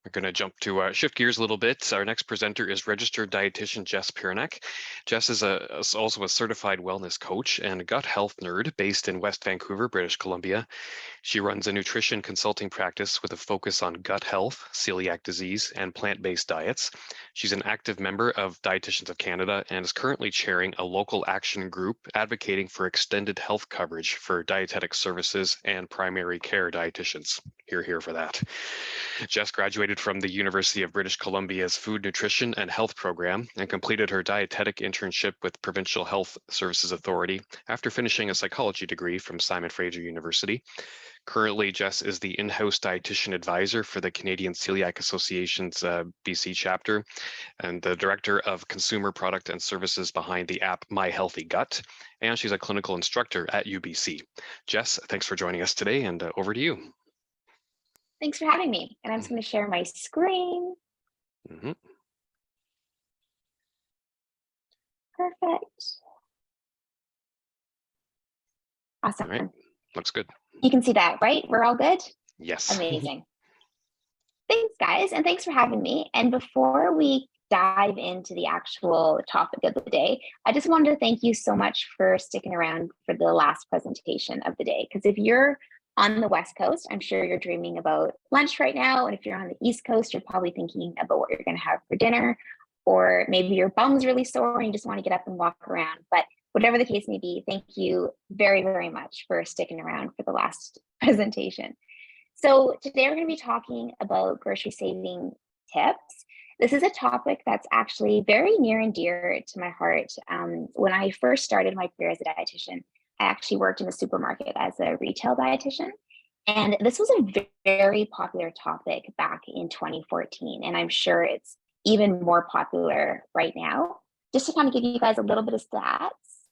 We're going to jump to shift gears a little bit. Our next presenter is registered dietitian Jess Pirnak. Jess is also a certified wellness coach and gut health nerd based in West Vancouver, British Columbia. She runs a nutrition consulting practice with a focus on gut health, celiac disease, and plant-based diets. She's an active member of Dietitians of Canada and is currently chairing a local action group advocating for extended health coverage for dietetic services and primary care dietitians. Hear for that. Jess graduated from the University of British Columbia's Food Nutrition and Health program and completed her dietetic internship with Provincial Health Services Authority after finishing a psychology degree from Simon Fraser University. Currently, Jess is the in-house dietitian advisor for the Canadian Celiac Association's BC chapter and the director of consumer product and services behind the app My Healthy Gut, and she's a clinical instructor at UBC. Jess, thanks for joining us today, and over to you. Thanks for having me. And I'm just going to share my screen. Mm-hmm. Perfect. Awesome. All right. Looks good. You can see that, right? We're all good? Yes. Amazing. Thanks, guys. And thanks for having me. And before we dive into the actual topic of the day, I just wanted to thank you so much for sticking around for the last presentation of the day. Because if you're on the West Coast, I'm sure you're dreaming about lunch right now. And if you're on the East Coast, you're probably thinking about what you're going to have for dinner. Or maybe your bum's really sore and you just want to get up and walk around. But whatever the case may be, thank you very, very much for sticking around for the last presentation. So today we're going to be talking about grocery saving tips. This is a topic that's actually very near and dear to my heart. When I first started my career as a dietitian, I actually worked in a supermarket as a retail dietitian. And this was a very popular topic back in 2014. And I'm sure it's even more popular right now. Just to kind of give you guys a little bit of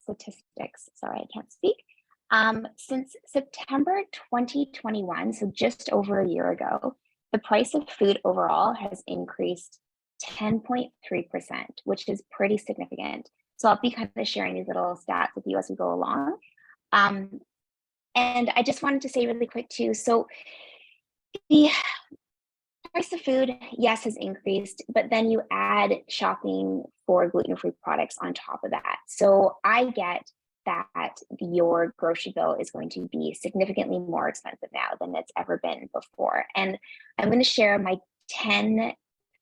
statistics, sorry, I can't speak. Since September 2021, so just over a year ago, the price of food overall has increased 10.3%, which is pretty significant. So I'll be kind of sharing these little stats with you as we go along. And I just wanted to say really quick too, so the price of food, yes, has increased, but then you add shopping for gluten-free products on top of that. So I get that your grocery bill is going to be significantly more expensive now than it's ever been before. And I'm going to share my 10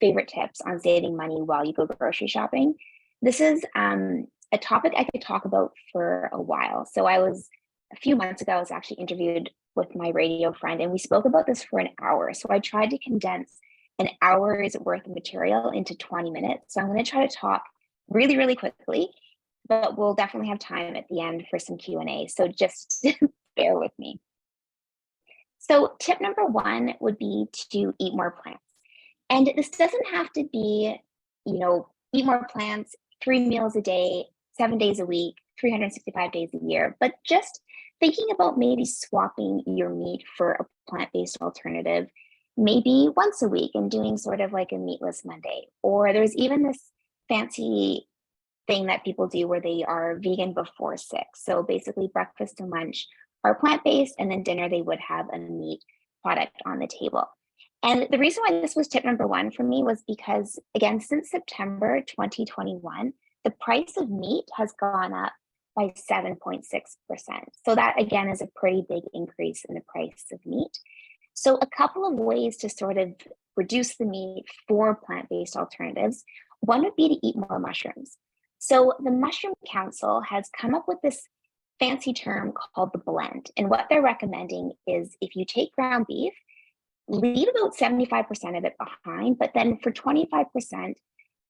favorite tips on saving money while you go grocery shopping. This is a topic I could talk about for a while. So a few months ago, I was actually interviewed with my radio friend and we spoke about this for an hour. So I tried to condense an hour's worth of material into 20 minutes. So I'm going to try to talk really, really quickly, but we'll definitely have time at the end for some Q&A. So just bear with me. So tip number one would be to eat more plants. And this doesn't have to be, eat more plants 3 meals a day, 7 days a week, 365 days a year, but just thinking about maybe swapping your meat for a plant-based alternative, maybe once a week and doing sort of like a meatless Monday. Or there's even this fancy thing that people do where they are vegan before 6. So basically breakfast and lunch are plant-based and then dinner they would have a meat product on the table. And the reason why this was tip number one for me was because, again, since September 2021, the price of meat has gone up by 7.6%. So that, again, is a pretty big increase in the price of meat. So a couple of ways to sort of reduce the meat for plant-based alternatives. One would be to eat more mushrooms. So the Mushroom Council has come up with this fancy term called the blend. And what they're recommending is if you take ground beef, leave about 75% of it behind, but then for 25%,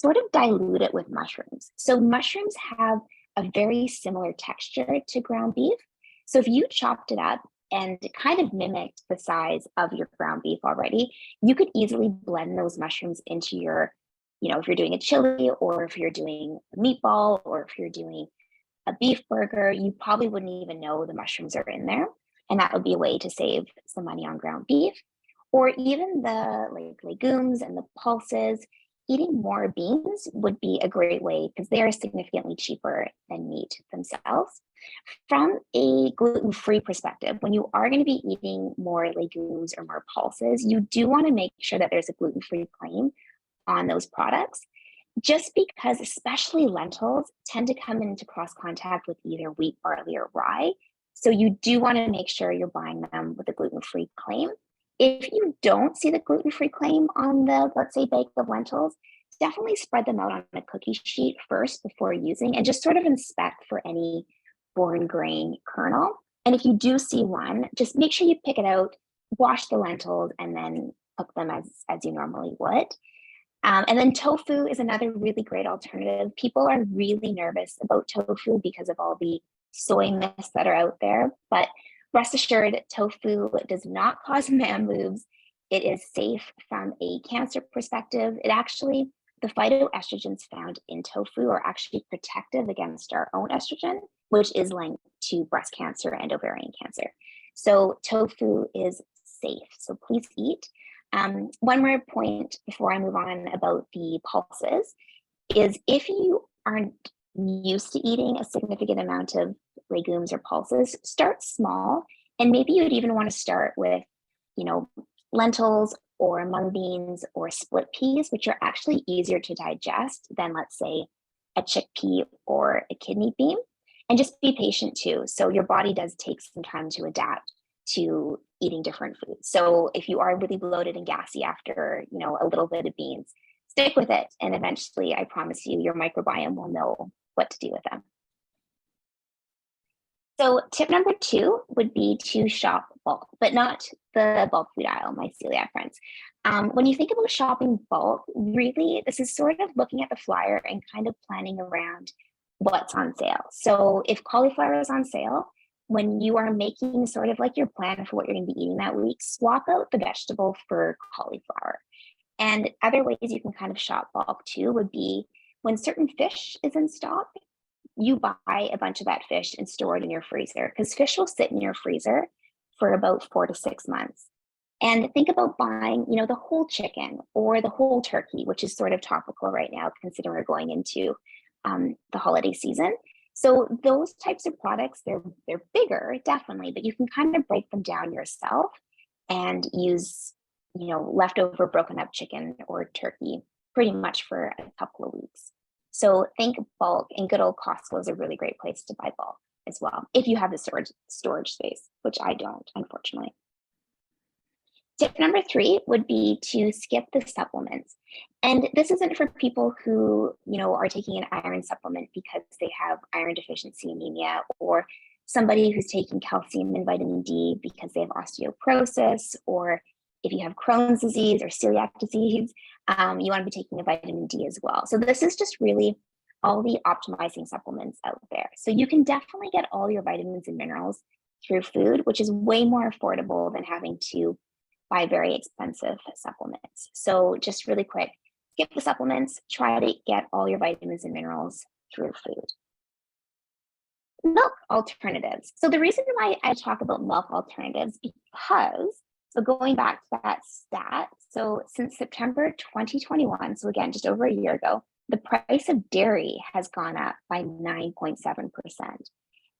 sort of dilute it with mushrooms. So mushrooms have a very similar texture to ground beef. So if you chopped it up and kind of mimicked the size of your ground beef already, you could easily blend those mushrooms into your, if you're doing a chili or if you're doing a meatball or if you're doing a beef burger, you probably wouldn't even know the mushrooms are in there. And that would be a way to save some money on ground beef. Or even the legumes and the pulses, eating more beans would be a great way because they are significantly cheaper than meat themselves. From a gluten-free perspective, when you are going to be eating more legumes or more pulses, you do want to make sure that there's a gluten-free claim on those products, just because especially lentils tend to come into cross contact with either wheat, barley, or rye. So you do want to make sure you're buying them with a gluten-free claim. If you don't see the gluten-free claim on the, let's say, bag of lentils, definitely spread them out on a cookie sheet first before using, and just sort of inspect for any foreign grain kernel. And if you do see one, just make sure you pick it out, wash the lentils, and then cook them as you normally would. And then tofu is another really great alternative. People are really nervous about tofu because of all the soy myths that are out there, but rest assured, tofu does not cause man boobs. It is safe from a cancer perspective. It actually, the phytoestrogens found in tofu are actually protective against our own estrogen, which is linked to breast cancer and ovarian cancer. So tofu is safe. So please eat. One more point before I move on about the pulses is if you aren't used to eating a significant amount of legumes or pulses, start small. And maybe you'd even want to start with, lentils or mung beans or split peas, which are actually easier to digest than, let's say, a chickpea or a kidney bean. And just be patient too. So your body does take some time to adapt to eating different foods. So if you are really bloated and gassy after, a little bit of beans, stick with it. And eventually, I promise you, your microbiome will know what to do with them. So tip number 2 would be to shop bulk, but not the bulk food aisle, my celiac friends. When you think about shopping bulk, really, this is sort of looking at the flyer and kind of planning around what's on sale. So if cauliflower is on sale, when you are making sort of like your plan for what you're going to be eating that week, swap out the vegetable for cauliflower. And other ways you can kind of shop bulk too would be when certain fish is in stock, you buy a bunch of that fish and store it in your freezer, because fish will sit in your freezer for about 4 to 6 months. And think about buying, the whole chicken or the whole turkey, which is sort of topical right now, considering we're going into the holiday season. So those types of products, they're bigger, definitely, but you can kind of break them down yourself and use, leftover broken up chicken or turkey pretty much for a couple of weeks. So think bulk, and good old Costco is a really great place to buy bulk as well, if you have the storage space, which I don't, unfortunately. Tip number 3 would be to skip the supplements. And this isn't for people who, are taking an iron supplement because they have iron deficiency anemia, or somebody who's taking calcium and vitamin D because they have osteoporosis, or if you have Crohn's disease or celiac disease, you want to be taking a vitamin D as well. So this is just really all the optimizing supplements out there. So you can definitely get all your vitamins and minerals through food, which is way more affordable than having to buy very expensive supplements. So just really quick, skip the supplements, try to get all your vitamins and minerals through food. Milk alternatives. So the reason why I talk about milk alternatives, because, so going back to that stat, so since September 2021, so again, just over a year ago, the price of dairy has gone up by 9.7%.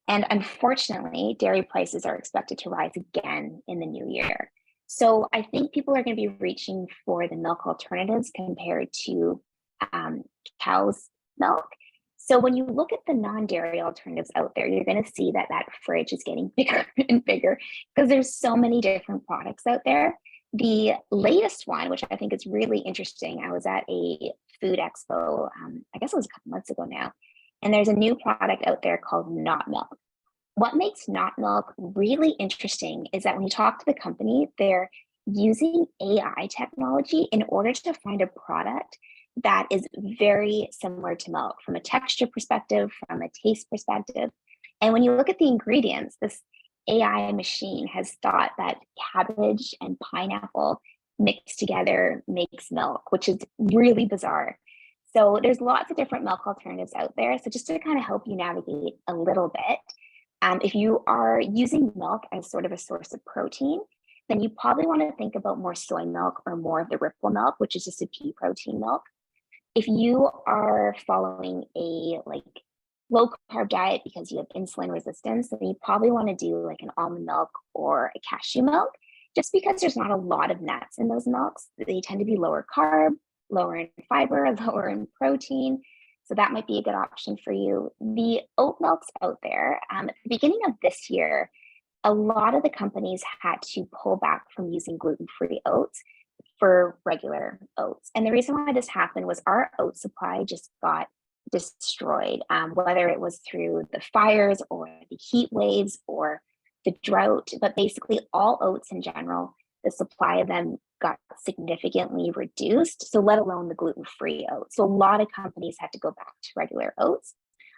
And unfortunately, dairy prices are expected to rise again in the new year. So I think people are going to be reaching for the milk alternatives compared to cow's milk. So when you look at the non-dairy alternatives out there, you're going to see that fridge is getting bigger and bigger because there's so many different products out there. The latest one, which I think is really interesting, I was at a food expo, I guess it was a couple months ago now, and there's a new product out there called Not Milk. What makes Not Milk really interesting is that when you talk to the company, they're using AI technology in order to find a product that is very similar to milk from a texture perspective, from a taste perspective. And when you look at the ingredients, this AI machine has thought that cabbage and pineapple mixed together makes milk, which is really bizarre. So there's lots of different milk alternatives out there. So just to kind of help you navigate a little bit, if you are using milk as sort of a source of protein, then you probably want to think about more soy milk or more of the Ripple milk, which is just a pea protein milk. if you are following a like low carb diet because you have insulin resistance, then you probably want to do like an almond milk or a cashew milk, just because there's not a lot of nuts in those milks. They tend to be lower carb, lower in fiber, lower in protein. So that might be a good option for you. The oat milks out there, at the beginning of this year, a lot of the companies had to pull back from using gluten-free oats for regular oats. And the reason why this happened was our oat supply just got destroyed, whether it was through the fires or the heat waves or the drought. But basically, all oats in general, the supply of them got significantly reduced. So, let alone the gluten free oats. So, a lot of companies had to go back to regular oats.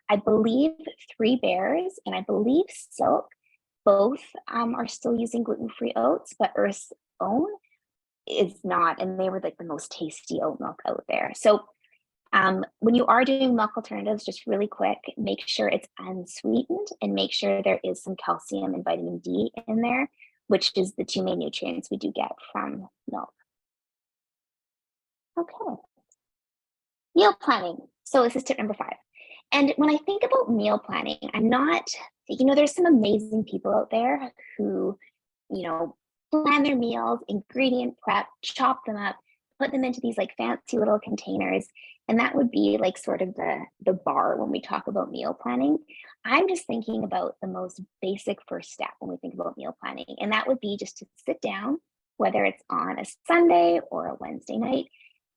I believe Three Bears and I believe Silk both are still using gluten free oats, but Earth's Own is not, and they were like the most tasty oat milk out there. So when you are doing milk alternatives, just really quick, make sure it's unsweetened and make sure there is some calcium and vitamin D in there, which is the two main nutrients we do get from milk. Okay, meal planning. So this is tip number 5. And when I think about meal planning, I'm not, there's some amazing people out there who, plan their meals, ingredient prep, chop them up, put them into these like fancy little containers. And that would be like sort of the bar when we talk about meal planning. I'm just thinking about the most basic first step when we think about meal planning. And that would be just to sit down, whether it's on a Sunday or a Wednesday night,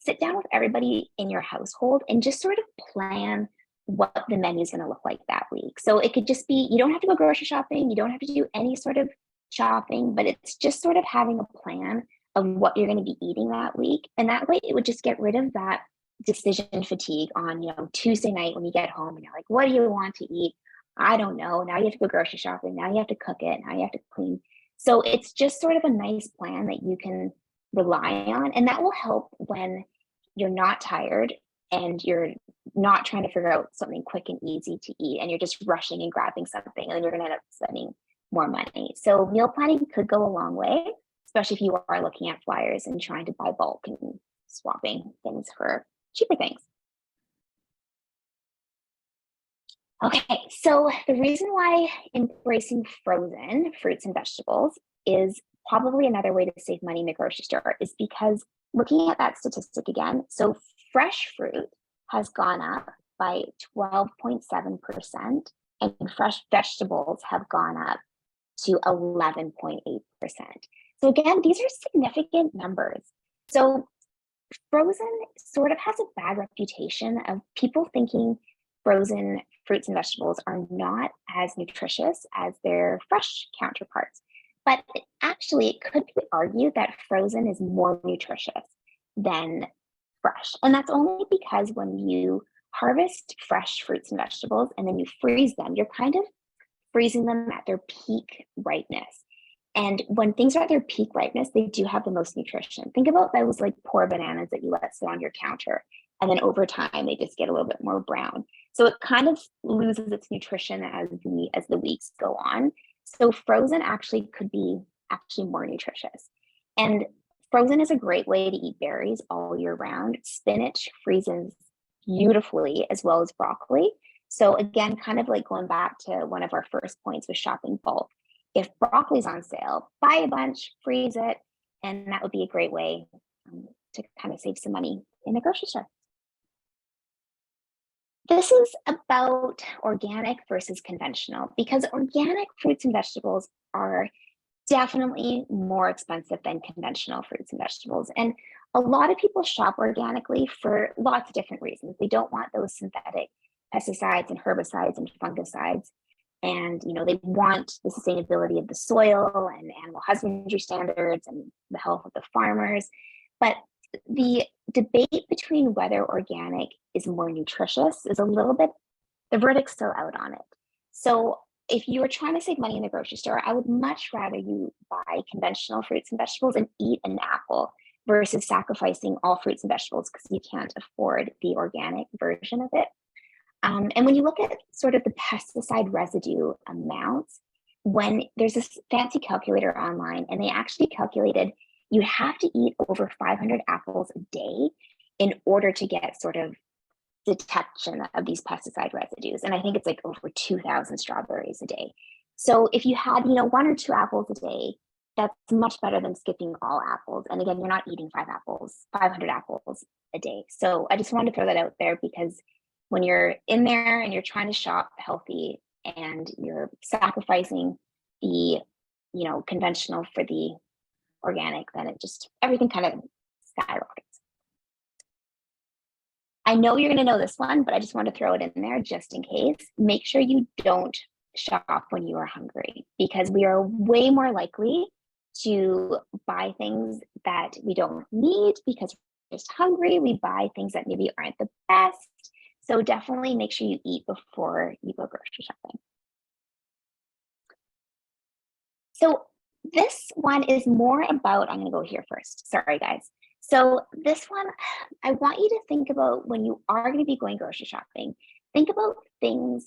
sit down with everybody in your household and just sort of plan what the menu is going to look like that week. So it could just be, you don't have to go grocery shopping, you don't have to do any sort of shopping, but it's just sort of having a plan of what you're going to be eating that week. And that way it would just get rid of that decision fatigue on, Tuesday night when you get home and you're like, what do you want to eat? I don't know. Now you have to go grocery shopping. Now you have to cook it. Now you have to clean. So it's just sort of a nice plan that you can rely on. And that will help when you're not tired and you're not trying to figure out something quick and easy to eat and you're just rushing and grabbing something and then you're going to end up spending more money. So meal planning could go a long way, especially if you are looking at flyers and trying to buy bulk and swapping things for cheaper things. Okay, so the reason why embracing frozen fruits and vegetables is probably another way to save money in the grocery store is because looking at that statistic again, so fresh fruit has gone up by 12.7% and fresh vegetables have gone up to 11.8%. So again, these are significant numbers. So frozen sort of has a bad reputation of people thinking frozen fruits and vegetables are not as nutritious as their fresh counterparts. But actually, it could be argued that frozen is more nutritious than fresh. And that's only because when you harvest fresh fruits and vegetables and then you freeze them, you're kind of freezing them at their peak ripeness. And when things are at their peak ripeness, they do have the most nutrition. Think about those like poor bananas that you let sit on your counter. And then over time, they just get a little bit more brown. So it kind of loses its nutrition as the weeks go on. So frozen actually could be actually more nutritious. And frozen is a great way to eat berries all year round. Spinach freezes beautifully as well as broccoli. So again, kind of like going back to one of our first points with shopping bulk. If broccoli's on sale, buy a bunch, freeze it, and that would be a great way to kind of save some money in the grocery store. This is about organic versus conventional because organic fruits and vegetables are definitely more expensive than conventional fruits and vegetables. And a lot of people shop organically for lots of different reasons. They don't want those synthetic pesticides and herbicides and fungicides. And they want the sustainability of the soil and animal husbandry standards and the health of the farmers. But the debate between whether organic is more nutritious is a little bit, the verdict's still out on it. So if you were trying to save money in the grocery store, I would much rather you buy conventional fruits and vegetables and eat an apple versus sacrificing all fruits and vegetables because you can't afford the organic version of it. And when you look at sort of the pesticide residue amounts, when there's this fancy calculator online and they actually calculated you have to eat over 500 apples a day in order to get sort of detection of these pesticide residues. And I think it's like over 2,000 strawberries a day. So if you had, 1 or 2 apples a day, that's much better than skipping all apples. And again, you're not eating 500 apples a day. So I just wanted to throw that out there, because when you're in there and you're trying to shop healthy and you're sacrificing the, conventional for the organic, then everything kind of skyrockets. I know you're going to know this one, but I just want to throw it in there just in case. Make sure you don't shop when you are hungry, because we are way more likely to buy things that we don't need because we're just hungry. We buy things that maybe aren't the best. So definitely make sure you eat before you go grocery shopping. So this one is more about, I'm going to go here first. Sorry, guys. So this one, I want you to think about when you are going to be going grocery shopping, think about things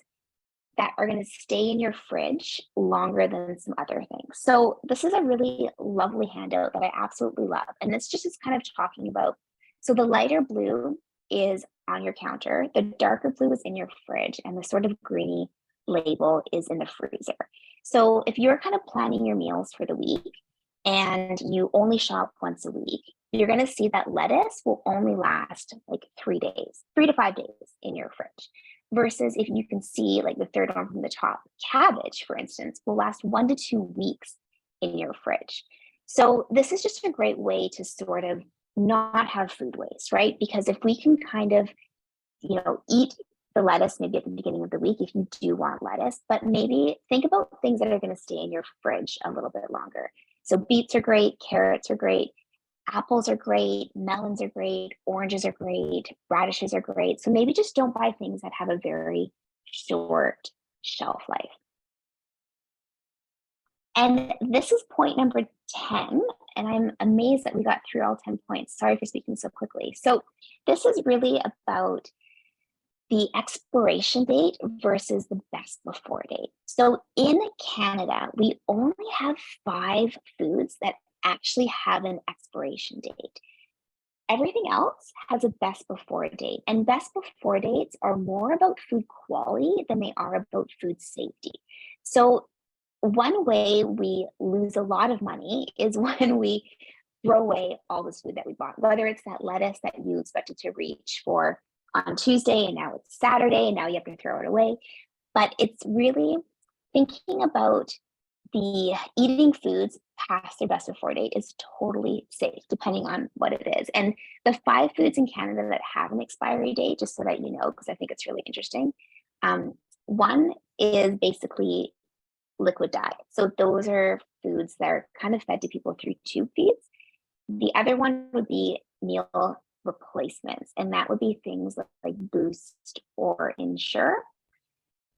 that are going to stay in your fridge longer than some other things. So this is a really lovely handout that I absolutely love. And this just is kind of talking about, so the lighter blue is on your counter, the darker blue is in your fridge, and the sort of greeny label is in the freezer. So if you're kind of planning your meals for the week and you only shop once a week, you're going to see that lettuce will only last like 3 days, 3 to 5 days in your fridge. Versus if you can see like the third one from the top, cabbage, for instance, will last 1 to 2 weeks in your fridge. So this is just a great way to sort of not have food waste, right? Because if we can kind of, eat the lettuce maybe at the beginning of the week, if you do want lettuce, but maybe think about things that are going to stay in your fridge a little bit longer. So beets are great, carrots are great, apples are great, melons are great, oranges are great, radishes are great. So maybe just don't buy things that have a very short shelf life. And this is point number 10. And I'm amazed that we got through all 10 points. Sorry for speaking so quickly. So this is really about the expiration date versus the best before date. So in Canada, we only have 5 foods that actually have an expiration date. Everything else has a best before date, and best before dates are more about food quality than they are about food safety. So one way we lose a lot of money is when we throw away all this food that we bought, whether it's that lettuce that you expected to reach for on Tuesday and now it's Saturday and now you have to throw it away. But it's really thinking about the eating foods past their best before date is totally safe, depending on what it is. And the 5 foods in Canada that have an expiry date, just so that you know, because I think it's really interesting. One is basically liquid diet. So those are foods that are kind of fed to people through tube feeds. The other one would be meal replacements, and that would be things like Boost or Ensure.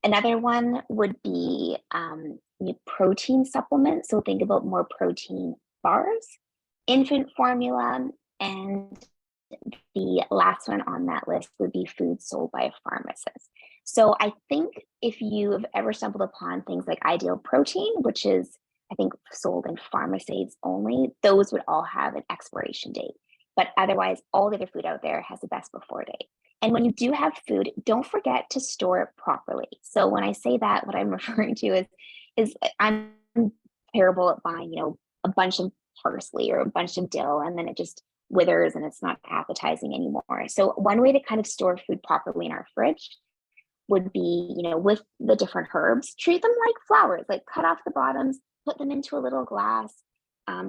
Another one would be protein supplements. So think about more protein bars, infant formula, and the last one on that list would be food sold by a pharmacist. So I think if you've ever stumbled upon things like Ideal Protein, which is, I think, sold in pharmacies only, those would all have an expiration date. But otherwise, all the other food out there has a best before date. And when you do have food, don't forget to store it properly. So when I say that, what I'm referring to is I'm terrible at buying, a bunch of parsley or a bunch of dill, and then it just withers and it's not appetizing anymore. So one way to kind of store food properly in our fridge would be, with the different herbs, treat them like flowers, like cut off the bottoms, put them into a little glass.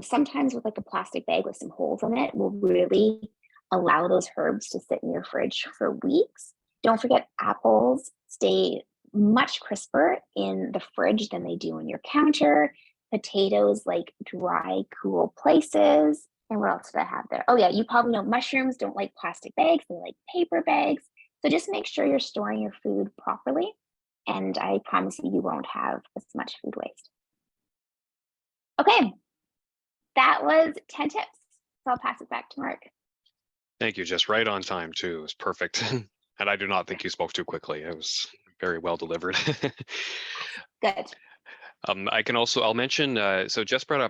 Sometimes with like a plastic bag with some holes in it will really allow those herbs to sit in your fridge for weeks. Don't forget, apples stay much crisper in the fridge than they do on your counter. Potatoes like dry, cool places. And what else did I have there? Oh yeah, you probably know mushrooms don't like plastic bags, they like paper bags. So just make sure you're storing your food properly, and I promise you, you won't have as much food waste. Okay, that was 10 tips. So I'll pass it back to Mark. Thank you, Jess. Right on time too. It was perfect. And I do not think you spoke too quickly. It was very well delivered. Good. I'll mention, so Jess brought up